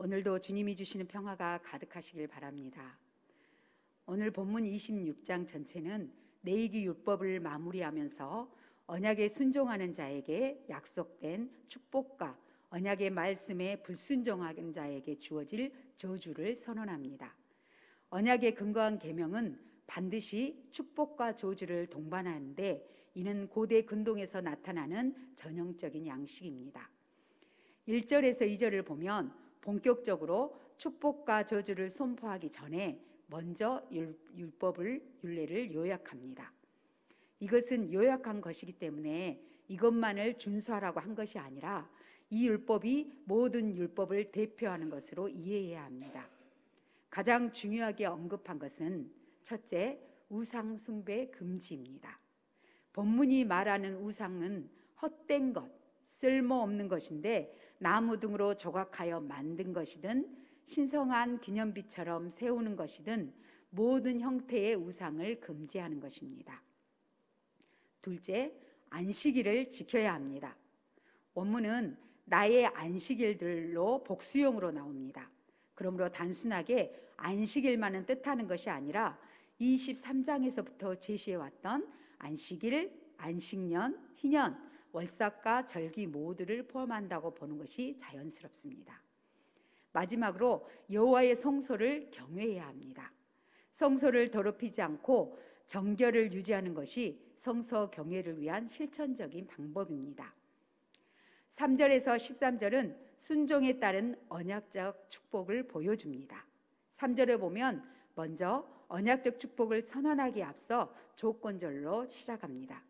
오늘도 주님이 주시는 평화가 가득하시길 바랍니다. 오늘 본문 26장 전체는 내이기 율법을 마무리하면서 언약에 순종하는 자에게 약속된 축복과 언약의 말씀에 불순종하는 자에게 주어질 저주를 선언합니다. 언약에 근거한 계명은 반드시 축복과 저주를 동반하는데 이는 고대 근동에서 나타나는 전형적인 양식입니다. 1절에서 2절을 보면 본격적으로 축복과 저주를 선포하기 전에 먼저 율례를 요약합니다. 이것은 요약한 것이기 때문에 이것만을 준수하라고 한 것이 아니라 이 율법이 모든 율법을 대표하는 것으로 이해해야 합니다. 가장 중요하게 언급한 것은 첫째, 우상 숭배 금지입니다. 본문이 말하는 우상은 헛된 것, 쓸모없는 것인데 나무 등으로 조각하여 만든 것이든 신성한 기념비처럼 세우는 것이든 모든 형태의 우상을 금지하는 것입니다. 둘째, 안식일을 지켜야 합니다. 원문은 나의 안식일들로 복수형으로 나옵니다. 그러므로 단순하게 안식일만은 뜻하는 것이 아니라 23장에서부터 제시해왔던 안식일, 안식년, 희년, 월삭과 절기 모두를 포함한다고 보는 것이 자연스럽습니다. 마지막으로 여호와의 성소를 경외해야 합니다. 성소를 더럽히지 않고 정결을 유지하는 것이 성소 경외를 위한 실천적인 방법입니다. 3절에서 13절은 순종에 따른 언약적 축복을 보여줍니다. 3절에 보면 먼저 언약적 축복을 선언하기에 앞서 조건절로 시작합니다.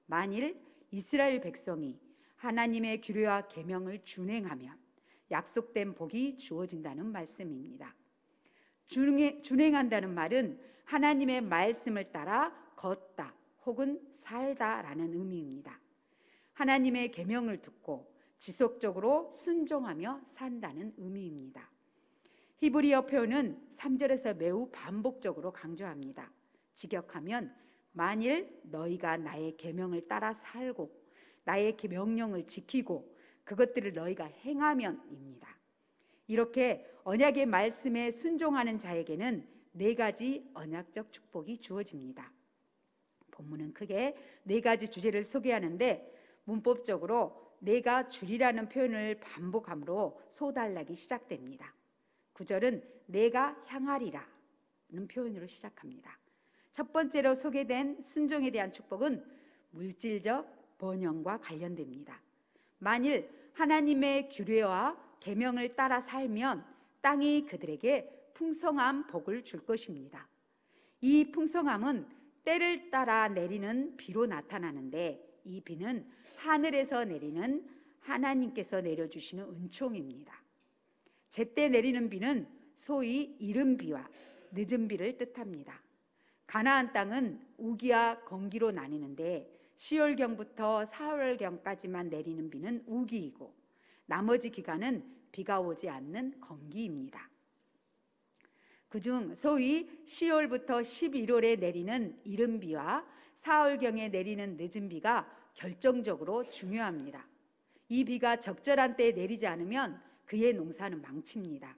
만일 이스라엘 백성이 하나님의 규례와 계명을 준행하면 약속된 복이 주어진다는 말씀입니다. 준행한다는 말은 하나님의 말씀을 따라 걷다 혹은 살다라는 의미입니다. 하나님의 계명을 듣고 지속적으로 순종하며 산다는 의미입니다. 히브리어 표현은 3절에서 매우 반복적으로 강조합니다. 직역하면 만일 너희가 나의 계명을 따라 살고 나의 명령을 지키고 그것들을 너희가 행하면입니다. 이렇게 언약의 말씀에 순종하는 자에게는 4가지 언약적 축복이 주어집니다. 본문은 크게 4가지 주제를 소개하는데 문법적으로 내가 주리라는 표현을 반복함으로 소단락이 시작됩니다. 9절은 내가 향하리라는 표현으로 시작합니다. 첫 번째로 소개된 순종에 대한 축복은 물질적 번영과 관련됩니다. 만일 하나님의 규례와 계명을 따라 살면 땅이 그들에게 풍성한 복을 줄 것입니다. 이 풍성함은 때를 따라 내리는 비로 나타나는데 이 비는 하늘에서 내리는 하나님께서 내려주시는 은총입니다. 제때 내리는 비는 소위 이른 비와 늦은 비를 뜻합니다. 가나안 땅은 우기와 건기로 나뉘는데 시월경부터 사월경까지만 내리는 비는 우기이고 나머지 기간은 비가 오지 않는 건기입니다. 그중 소위 10월부터 11월에 내리는 이른 비와 사월경에 내리는 늦은 비가 결정적으로 중요합니다. 이 비가 적절한 때에 내리지 않으면 그의 농사는 망칩니다.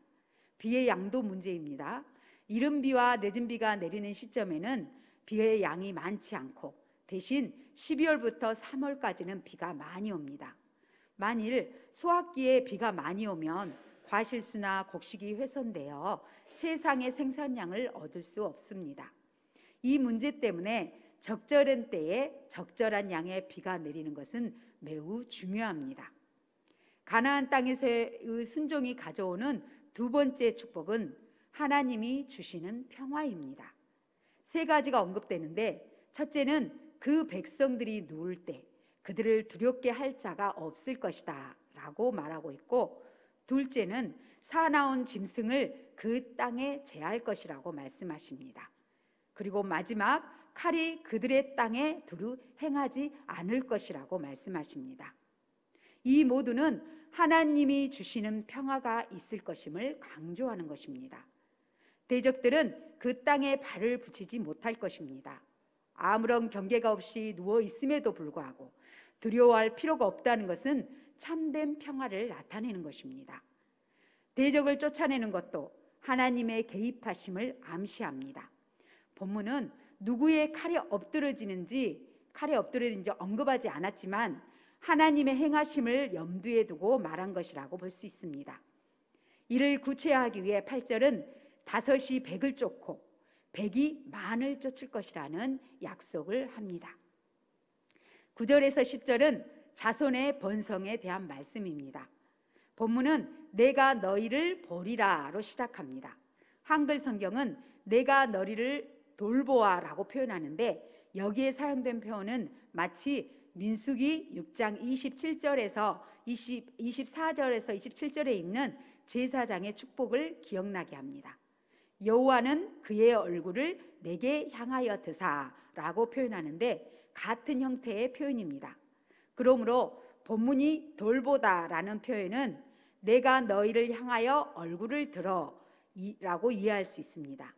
비의 양도 문제입니다. 이른 비와 늦은 비가 내리는 시점에는 비의 양이 많지 않고 대신 12월부터 3월까지는 비가 많이 옵니다. 만일 소확기에 비가 많이 오면 과실수나 곡식이 훼손되어 최상의 생산량을 얻을 수 없습니다. 이 문제 때문에 적절한 때에 적절한 양의 비가 내리는 것은 매우 중요합니다. 가나안 땅에서의 순종이 가져오는 2번째 축복은 하나님이 주시는 평화입니다. 3가지가 언급되는데 첫째는 그 백성들이 누울 때 그들을 두렵게 할 자가 없을 것이다 라고 말하고 있고, 둘째는 사나운 짐승을 그 땅에 제할 것이라고 말씀하십니다. 그리고 마지막 칼이 그들의 땅에 두루 행하지 않을 것이라고 말씀하십니다. 이 모두는 하나님이 주시는 평화가 있을 것임을 강조하는 것입니다. 대적들은 그 땅에 발을 붙이지 못할 것입니다. 아무런 경계가 없이 누워 있음에도 불구하고 두려워할 필요가 없다는 것은 참된 평화를 나타내는 것입니다. 대적을 쫓아내는 것도 하나님의 개입하심을 암시합니다. 본문은 누구의 칼이 엎드러지는지 언급하지 않았지만 하나님의 행하심을 염두에 두고 말한 것이라고 볼 수 있습니다. 이를 구체화하기 위해 8절은 5이 100을 쫓고 100이 만을 쫓을 것이라는 약속을 합니다. 9절에서 10절은 자손의 번성에 대한 말씀입니다. 본문은 내가 너희를 보리라로 시작합니다. 한글 성경은 내가 너희를 돌보아라고 표현하는데 여기에 사용된 표현은 마치 민수기 6장 24절에서 27절에 있는 제사장의 축복을 기억나게 합니다. 여호와는 그의 얼굴을 내게 향하여 드사라고 표현하는데 같은 형태의 표현입니다. 그러므로 본문이 돌보다라는 표현은 내가 너희를 향하여 얼굴을 들어라고 이해할 수 있습니다.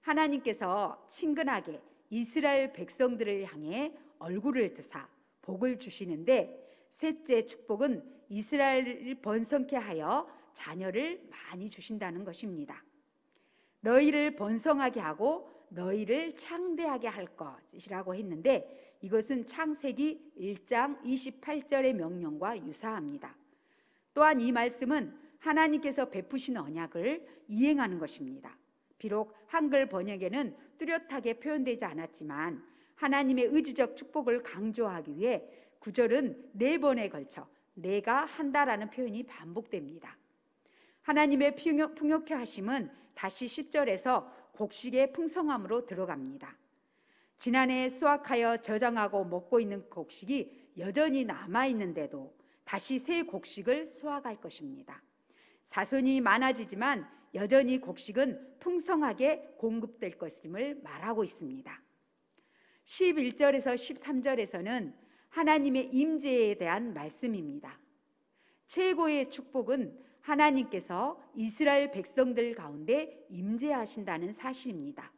하나님께서 친근하게 이스라엘 백성들을 향해 얼굴을 드사 복을 주시는데, 셋째 축복은 이스라엘을 번성케 하여 자녀를 많이 주신다는 것입니다. 너희를 번성하게 하고 너희를 창대하게 할 것이라고 했는데, 이것은 창세기 1장 28절의 명령과 유사합니다. 또한 이 말씀은 하나님께서 베푸신 언약을 이행하는 것입니다. 비록 한글 번역에는 뚜렷하게 표현되지 않았지만 하나님의 의지적 축복을 강조하기 위해 9절은 4번에 걸쳐 내가 한다라는 표현이 반복됩니다. 하나님의 풍요케 하심은 다시 10절에서 곡식의 풍성함으로 들어갑니다. 지난해 수확하여 저장하고 먹고 있는 곡식이 여전히 남아있는데도 다시 새 곡식을 수확할 것입니다. 자손이 많아지지만 여전히 곡식은 풍성하게 공급될 것임을 말하고 있습니다. 11절에서 13절에서는 하나님의 임재에 대한 말씀입니다. 최고의 축복은 하나님께서 이스라엘 백성들 가운데 임재하신다는 사실입니다.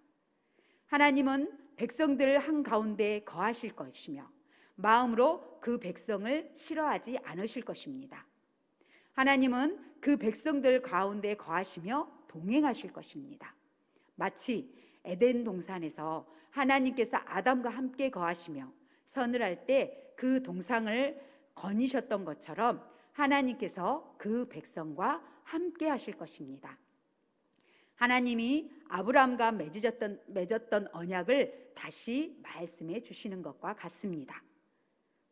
하나님은 백성들 한가운데 거하실 것이며 마음으로 그 백성을 싫어하지 않으실 것입니다. 하나님은 그 백성들 가운데 거하시며 동행하실 것입니다. 마치 에덴 동산에서 하나님께서 아담과 함께 거하시며 서늘할 때 그 동상을 거니셨던 것처럼 하나님께서 그 백성과 함께 하실 것입니다. 하나님이 아브라함과 맺었던 언약을 다시 말씀해 주시는 것과 같습니다.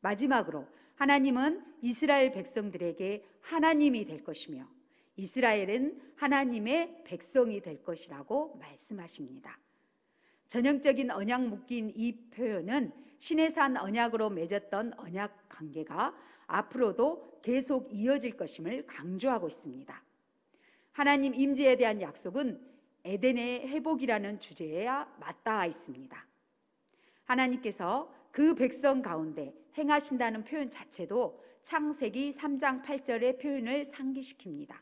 마지막으로 하나님은 이스라엘 백성들에게 하나님이 될 것이며 이스라엘은 하나님의 백성이 될 것이라고 말씀하십니다. 전형적인 언약 묶인 이 표현은 시내산 언약으로 맺었던 언약 관계가 앞으로도 계속 이어질 것임을 강조하고 있습니다. 하나님 임재에 대한 약속은 에덴의 회복이라는 주제에 맞닿아 있습니다. 하나님께서 그 백성 가운데 행하신다는 표현 자체도 창세기 3장 8절의 표현을 상기시킵니다.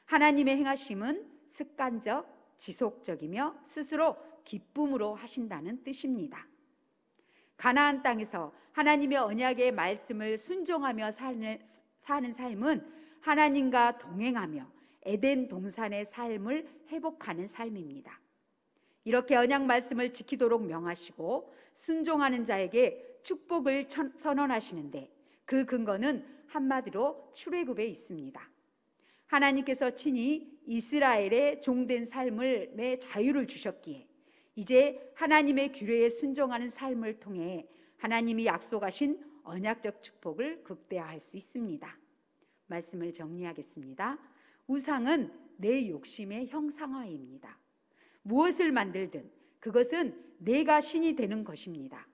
하나님의 행하심은 습관적, 지속적이며 스스로 기쁨으로 하신다는 뜻입니다. 가나안 땅에서 하나님의 언약의 말씀을 순종하며 사는 삶은 하나님과 동행하며 에덴 동산의 삶을 회복하는 삶입니다. 이렇게 언약 말씀을 지키도록 명하시고 순종하는 자에게 축복을 선언하시는데, 그 근거는 한마디로 출애굽에 있습니다. 하나님께서 친히 이스라엘의 종된 삶의 자유를 주셨기에 이제 하나님의 규례에 순종하는 삶을 통해 하나님이 약속하신 언약적 축복을 극대화할 수 있습니다. 말씀을 정리하겠습니다. 우상은 내 욕심의 형상화입니다. 무엇을 만들든 그것은 내가 신이 되는 것입니다.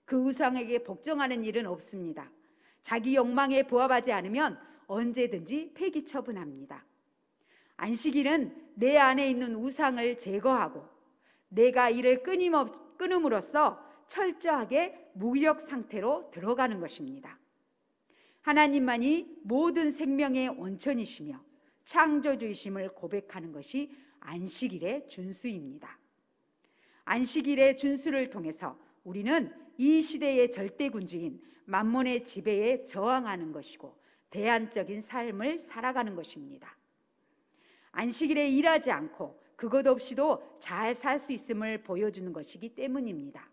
그 우상에게 복종하는 일은 없습니다. 자기 욕망에 부합하지 않으면 언제든지 폐기 처분합니다. 안식일은 내 안에 있는 우상을 제거하고 내가 이를 끊음으로써 철저하게 무기력 상태로 들어가는 것입니다. 하나님만이 모든 생명의 원천이시며 창조주이심을 고백하는 것이 안식일의 준수입니다. 안식일의 준수를 통해서 우리는 이 시대의 절대군주인 만몬의 지배에 저항하는 것이고 대안적인 삶을 살아가는 것입니다. 안식일에 일하지 않고 그것 없이도 잘 살 수 있음을 보여주는 것이기 때문입니다.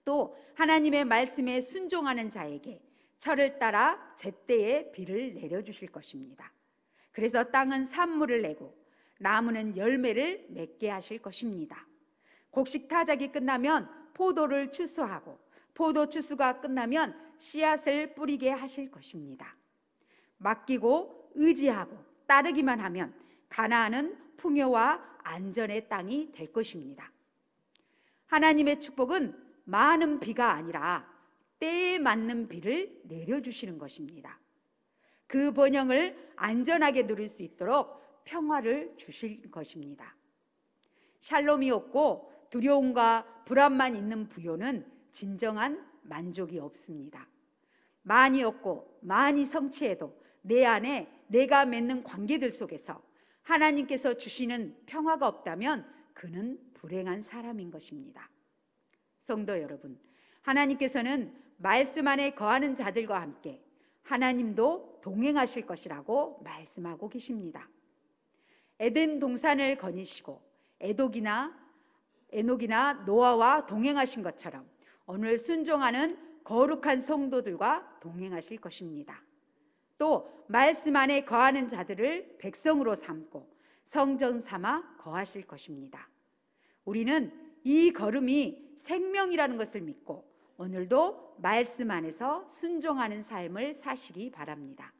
또 하나님의 말씀에 순종하는 자에게 철을 따라 제때에 비를 내려주실 것입니다. 그래서 땅은 산물을 내고 나무는 열매를 맺게 하실 것입니다. 곡식 타작이 끝나면 포도를 추수하고 포도 추수가 끝나면 씨앗을 뿌리게 하실 것입니다. 맡기고 의지하고 따르기만 하면 가나안은 풍요와 안전의 땅이 될 것입니다. 하나님의 축복은 많은 비가 아니라 때에 맞는 비를 내려주시는 것입니다. 그 번영을 안전하게 누릴 수 있도록 평화를 주실 것입니다. 샬롬이 없고 두려움과 불안만 있는 부요는 진정한 만족이 없습니다. 많이 얻고 많이 성취해도 내 안에 내가 맺는 관계들 속에서 하나님께서 주시는 평화가 없다면 그는 불행한 사람인 것입니다. 성도 여러분, 하나님께서는 말씀 안에 거하는 자들과 함께 하나님도 동행하실 것이라고 말씀하고 계십니다. 에덴 동산을 거니시고 에녹이나 노아와 동행하신 것처럼 오늘 순종하는 거룩한 성도들과 동행하실 것입니다. 또 말씀 안에 거하는 자들을 백성으로 삼고 성전 삼아 거하실 것입니다. 우리는 이 걸음이 생명이라는 것을 믿고 오늘도 말씀 안에서 순종하는 삶을 사시기 바랍니다.